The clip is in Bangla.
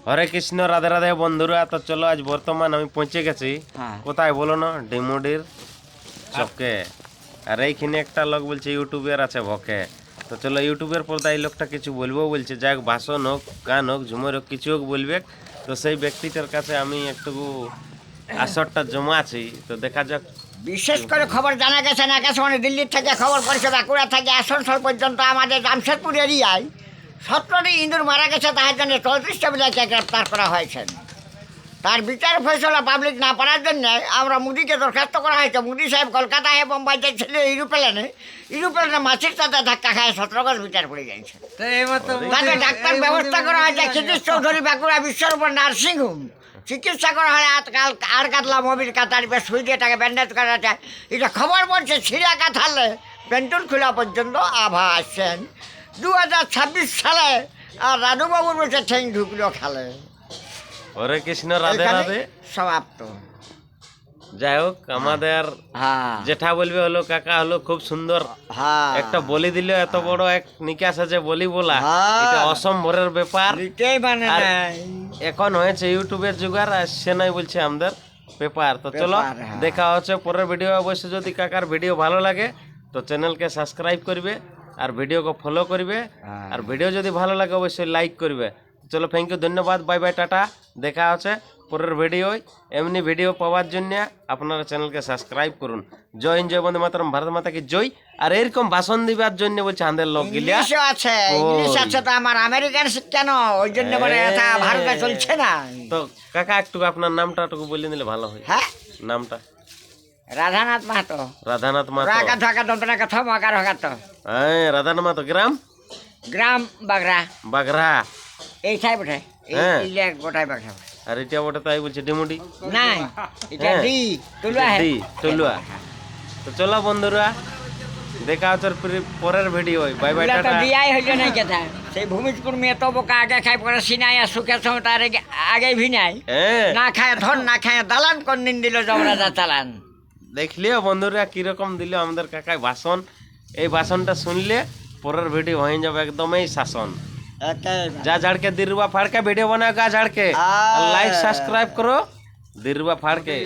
হরে কৃষ্ণ, রাধে রাধে বন্ধুরা। তো চলো, আজ বর্তমান আমি পৌঁছে গেছি কোথায় বলো না, ডিমুডির চকে। আর এইখানে একটা লোক বলছে ইউটিউবার আছে ভকে। তো চলো, ইউটিউবের পর্দা এই লোকটা কিছু বলবো বলছে, যাই হোক, ভাষণ হোক, গান হোক, ঝুমর হোক, কিছু হোক বলবে। তো সেই ব্যক্তিটার কাছে আমি একটু আসরটা জমা আছি, তো দেখা যাক। বিশেষ করে খবর জানা গেছে না আকাশবাণী দিল্লির থেকে খবর পড়ছে, বাঁকুড়া থেকে আসানসোল পর্যন্ত আমাদের জামশেদপুর এরিয়ায় 17টি ইঁদুর মারা গেছে, তার জন্য 34টা বিলাকে গ্রেপ্তার করা হয়েছে। তার বিচার ফয়সলা পাবলিক না পারার জন্য আমরা মোদিকে দরখাস্ত করা হয়েছে। মোদি সাহেব কলকাতায় বোম্বাইতে ছিল ইউরোপ্লেনে মাছির সাথে ধাক্কা খায় 17 গজ বিচার করে যাচ্ছে। তাকে ডাক্তার ব্যবস্থা করা হয়েছে ক্ষিতিশ চৌধুরী বাঁকুড়া বিশ্বের উপর নার্সিংহোম চিকিৎসা করা হয়। আর কাতলা মোবিল কাতার সুই দিয়ে তাকে ব্যান্ডেজ করা যায়। এটা খবর বলছে ছিঁড়া কাঁথালে পেন্টুল খোলা পর্যন্ত আভা আসছেন 2026 সালে। আর রানুবাবুর বলছে ঠেং ঢুকলো খালে। হরে কৃষ্ণ, রাধে রাধে। সমাপ্ত। যাই হোক, আমাদের যেটা বলবে হলো কাকা হলো খুব সুন্দর একটা বলি দিল। এত বড় এক নিকাশ আছে বলি বলা, এটা অসম্ভবের ব্যাপার। আর এখন হয়েছে ইউটিউবের যুগার, আসছে নাই বলছে আমাদের পেপার। তো চলো, দেখা হচ্ছে পরের ভিডিও। অবশ্যই যদি কাকার ভিডিও ভালো লাগে তো চ্যানেলকে সাবস্ক্রাইব করবে আর ভিডিওকে ফলো করবে। আর ভিডিও যদি ভালো লাগে অবশ্যই লাইক করবে। চলো, থ্যাংক ইউ, ধন্যবাদ, বাই বাই, টাটা। দেখা হচ্ছে পরের ভিডিও। এমনি ভিডিও পাওয়ার জন্য আপনারা চ্যানেলকে সাবস্ক্রাইব করুন। জয় হিন্দ, জয় বন্দে মাতরম, ভারত মাতা কি জয়। আর এরকম ভাষণ দিবার জন্য বলছে আমাদের লোক গিলা আছে, ইংলিশ আছে, তো আমার আমেরিকান শিক্ষা না, ওই জন্য বলে এটা ভারতে চলছে না। তো কাকা একটু আপনার নামটা একটু বলে দিলে ভালো হয়। হ্যাঁ, নামটা রাধানাথ মাহাতো। রাধানাথ মাহাতো। রাগা থাকা দন্তনা কথা মাকার হকাতো। হ্যাঁ, রাধানাথ মাহাতো। গ্রাম বাগরা। বাগরা এইটাই বটে। এই গোটাই বাগরা। আর এটা বটে তাই বলছে ডিমুডি। নাই, এটা ডি তুলুয়া। ডি তুলুয়া। তো চলো বন্ধুরা, দেখা হচ্ছে পরের ভিডিও। Bye bye, tata. দিয়াই হইল নাই কথা। সেই ভূমিষ্কুর মেয়ে তো বোকা আগে খাই পরে সিনাই আর সুখের সময় তার আগে ভিনাই না খায় ধন না খায় দালান কোন দিন দিল জমরাজা চালান। দেখলিও বন্ধুরা কিরকম দিল আমাদের কাকায় ভাষণ। এই ভাষণটা শুনলে পরের ভিডিও হয়ে যাবে একদমই শাসন। जा झाड़ के दिलवा फाड़ के वीडियो बनाओ, गा झाड़ के लाइक सब्सक्राइब करो, दिलवा फाड़ के।